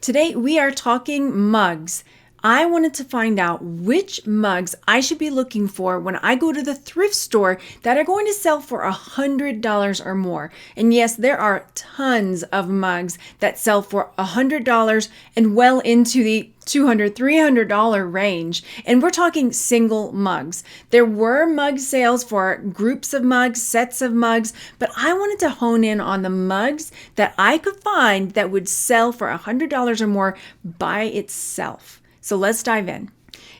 Today we are talking mugs. I wanted to find out which mugs I should be looking for when I go to the thrift store that are going to sell for $100 or more. And yes, there are tons of mugs that sell for $100 and well into the $200, $300 range. And we're talking single mugs. There were mug sales for groups of mugs, sets of mugs, but I wanted to hone in on the mugs that I could find that would sell for $100 or more by itself. So let's dive in.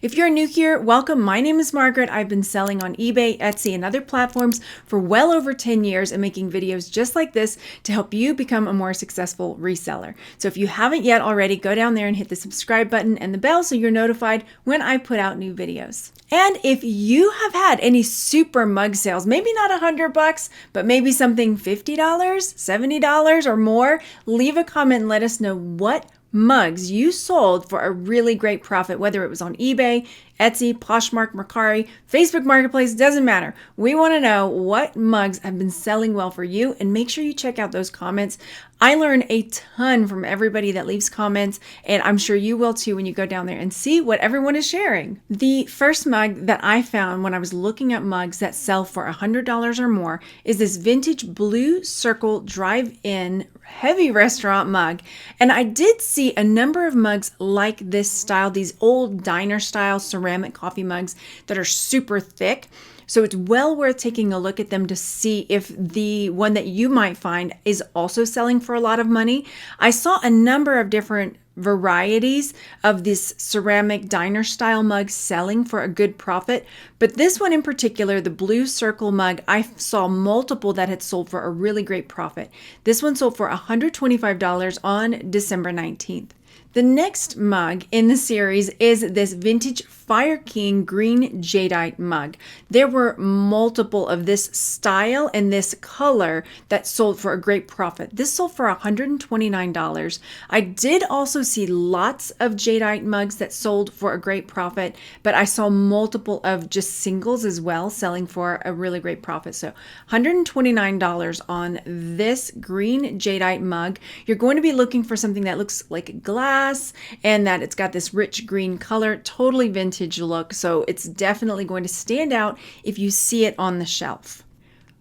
If you're new here, welcome. My name is Margaret. I've been selling on eBay, Etsy, and other platforms for well over 10 years and making videos just like this to help you become a more successful reseller. So if you haven't yet already, go down there and hit the subscribe button and the bell so you're notified when I put out new videos. And if you have had any super mug sales, maybe not $100, but maybe something $50, $70 or more, leave a comment and let us know what mugs you sold for a really great profit, whether it was on eBay, Etsy, Poshmark, Mercari, Facebook Marketplace, doesn't matter. We want to know what mugs have been selling well for you, and make sure you check out those comments. I learn a ton from everybody that leaves comments, and I'm sure you will too when you go down there and see what everyone is sharing. The first mug that I found when I was looking at mugs that sell for $100 or more is this vintage blue circle drive-in heavy restaurant mug. And I did see a number of mugs like this style, these old diner style ceramic coffee mugs that are super thick. So it's well worth taking a look at them to see if the one that you might find is also selling for a lot of money. I saw a number of different varieties of this ceramic diner style mug selling for a good profit, but this one in particular, the blue circle mug, I saw multiple that had sold for a really great profit. This one sold for $125 on December 19th. The next mug in the series is this vintage Fire King green jadeite mug. There were multiple of this style and this color that sold for a great profit. This sold for $129. I did also see lots of jadeite mugs that sold for a great profit, but I saw multiple of just singles as well selling for a really great profit. So $129 on this green jadeite mug. You're going to be looking for something that looks like glass and that it's got this rich green color, totally vintage look. So it's definitely going to stand out if you see it on the shelf.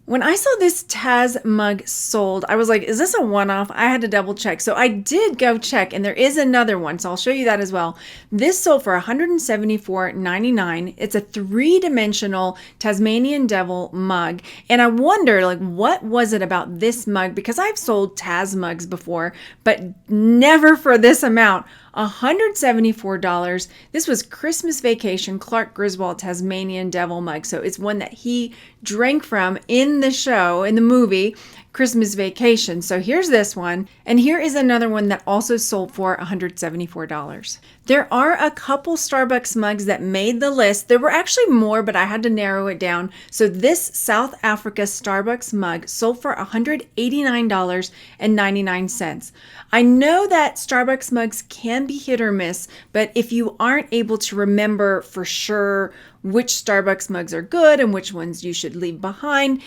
When I saw this Taz mug sold, I was like, is this a one-off? I had to double check. So I did go check, and there is another one. So I'll show you that as well. This sold for $174.99. It's a three-dimensional Tasmanian devil mug. And I wonder, like, what was it about this mug? Because I've sold Taz mugs before, but never for this amount. $174. This was Christmas Vacation Clark Griswold Tasmanian Devil mug. So it's one that he drank from in the show, in the movie Christmas Vacation. So here's this one. And here is another one that also sold for $174. There are a couple Starbucks mugs that made the list. There were actually more, but I had to narrow it down. So this South Africa Starbucks mug sold for $189.99. I know that Starbucks mugs can be hit or miss, but if you aren't able to remember for sure which Starbucks mugs are good and which ones you should leave behind,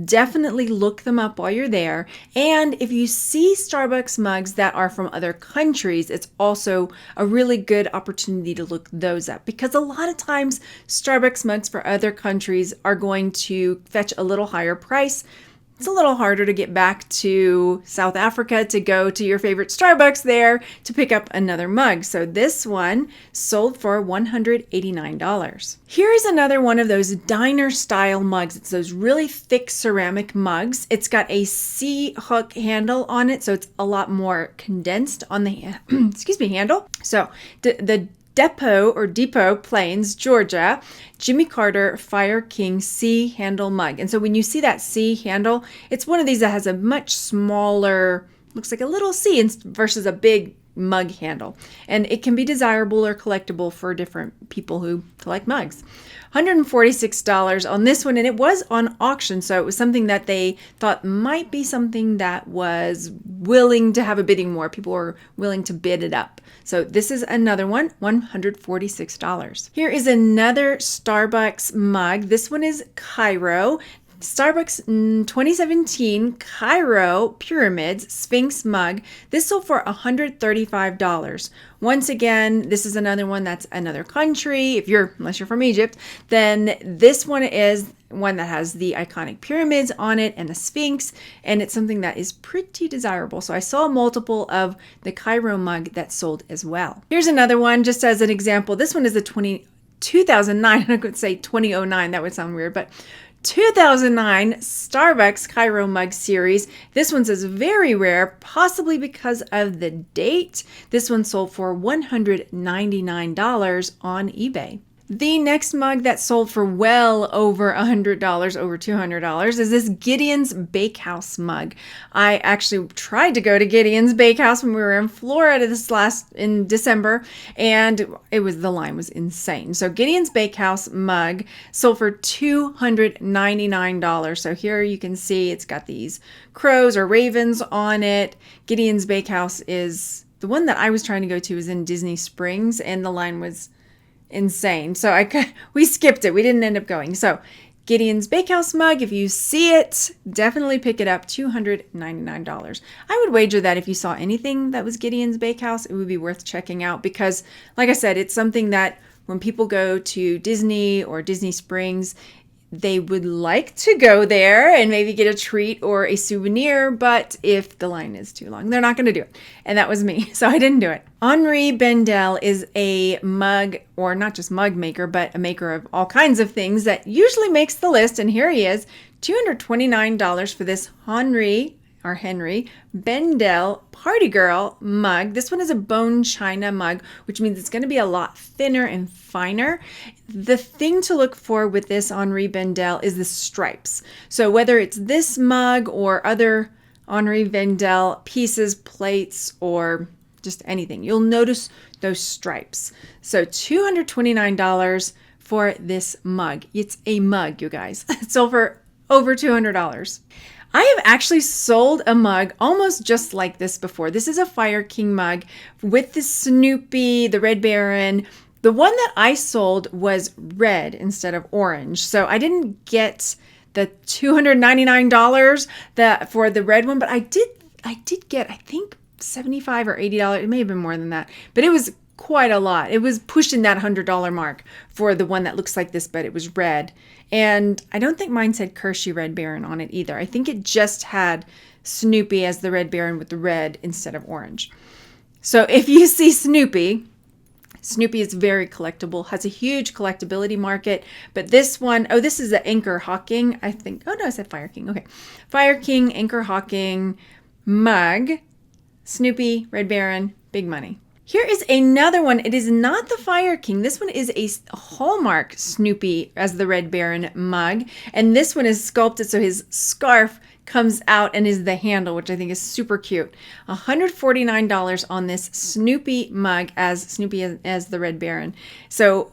definitely look them up while you're there. And if you see Starbucks mugs that are from other countries, it's also a really good opportunity to look those up, because a lot of times Starbucks mugs for other countries are going to fetch a little higher price. It's a little harder to get back to South Africa to go to your favorite Starbucks there to pick up another mug. So this one sold for $189. Here is another one of those diner style mugs. It's those really thick ceramic mugs. It's got a C hook handle on it, so it's a lot more condensed on the handle. So the Depot Plains, Georgia, Jimmy Carter Fire King C handle mug. And so when you see that C handle, it's one of these that has a much smaller, looks like a little C versus a big mug handle. And it can be desirable or collectible for different people who collect mugs. $146 on this one, and it was on auction, so it was something that they thought might be something that was willing to have a bidding war. People were willing to bid it up. So this is another one, $146. Here is another Starbucks mug. This one is Cairo. Starbucks 2017 Cairo Pyramids Sphinx mug. This sold for $135. Once again, this is another one that's another country. Unless you're from Egypt, then this one is one that has the iconic pyramids on it and the Sphinx, and it's something that is pretty desirable. So I saw multiple of the Cairo mug that sold as well. Here's another one just as an example. This one is the 2009, I could say 2009, that would sound weird, but 2009 Starbucks Cairo mug series. This one says very rare, possibly because of the date. This one sold for $199 on eBay. The next mug that sold for well over $100, over $200, is this Gideon's Bakehouse mug. I actually tried to go to Gideon's Bakehouse when we were in Florida in December, and the line was insane. So Gideon's Bakehouse mug sold for $299. So here you can see it's got these crows or ravens on it. Gideon's Bakehouse is the one that I was trying to go to, is in Disney Springs, and the line was insane. So we skipped it. We didn't end up going. So Gideon's Bakehouse mug, if you see it, definitely pick it up, $299. I would wager that if you saw anything that was Gideon's Bakehouse, it would be worth checking out because, like I said, it's something that when people go to Disney or Disney Springs, they would like to go there and maybe get a treat or a souvenir, but if the line is too long, they're not going to do it. And that was me, so I didn't do it. Henri Bendel is a mug, or not just mug maker, but a maker of all kinds of things that usually makes the list. And here he is, $229 for this Henri Bendel Party Girl mug. This one is a bone china mug, which means it's going to be a lot thinner and finer. The thing to look for with this Henri Bendel is the stripes. So whether it's this mug or other Henri Bendel pieces, plates, or just anything, you'll notice those stripes. So $229 for this mug. It's a mug, you guys. It's over $200. I have actually sold a mug almost just like this before. This is a Fire King mug with the Snoopy, the Red Baron. The one that I sold was red instead of orange. So I didn't get the $299 for the red one, but I did get, I think, $75 or $80. It may have been more than that, but it was quite a lot. It was pushing that $100 mark for the one that looks like this, but it was red. And I don't think mine said Kershey Red Baron on it either. I think it just had Snoopy as the Red Baron with the red instead of orange. So if you see Snoopy is very collectible, has a huge collectability market. But this one, this is the Anchor Hawking, I think. Oh no, I said Fire King. Okay. Fire King, Anchor Hawking mug, Snoopy, Red Baron, big money. Here is another one. It is not the Fire King. This one is a Hallmark Snoopy as the Red Baron mug. And this one is sculpted so his scarf comes out and is the handle, which I think is super cute. $149 on this Snoopy mug as Snoopy as the Red Baron. So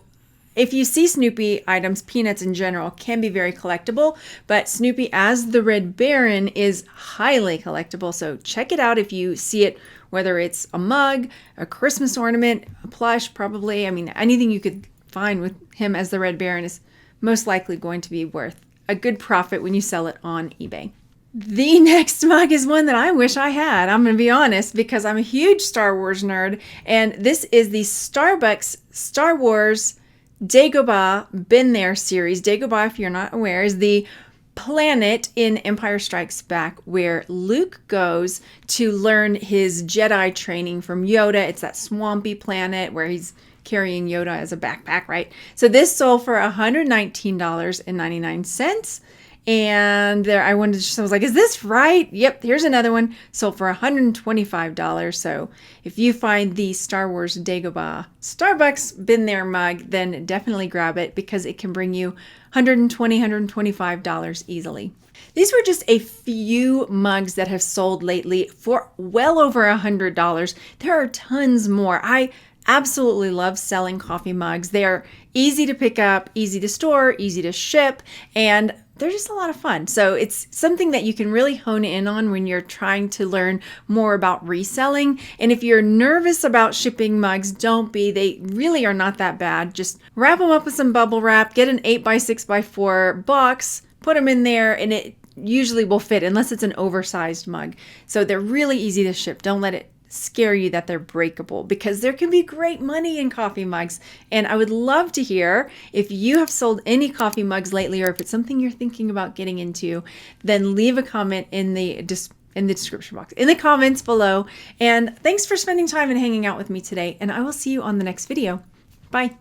if you see Snoopy items, peanuts in general can be very collectible, but Snoopy as the Red Baron is highly collectible. So check it out if you see it, whether it's a mug, a Christmas ornament, a plush, probably. I mean, anything you could find with him as the Red Baron is most likely going to be worth a good profit when you sell it on eBay. The next mug is one that I wish I had. I'm going to be honest, because I'm a huge Star Wars nerd, and this is the Starbucks Star Wars Dagobah Been There series. Dagobah, if you're not aware, is the planet in Empire Strikes Back where Luke goes to learn his Jedi training from Yoda. It's that swampy planet where he's carrying Yoda as a backpack, right? So this sold for $119.99. And I was like, is this right? Yep, here's another one. Sold for $125. So if you find the Star Wars Dagobah Starbucks Been There mug, then definitely grab it because it can bring you $120, $125 easily. These were just a few mugs that have sold lately for well over $100. There are tons more. I absolutely love selling coffee mugs. They are easy to pick up, easy to store, easy to ship, and they're just a lot of fun. So it's something that you can really hone in on when you're trying to learn more about reselling. And if you're nervous about shipping mugs, don't be. They really are not that bad. Just wrap them up with some bubble wrap, get an 8x6x4 box, put them in there and it usually will fit unless it's an oversized mug. So they're really easy to ship. Don't let it scare you that they're breakable, because there can be great money in coffee mugs. And I would love to hear if you have sold any coffee mugs lately, or if it's something you're thinking about getting into, then leave a comment in the description box, in the comments below. And thanks for spending time and hanging out with me today. And I will see you on the next video. Bye.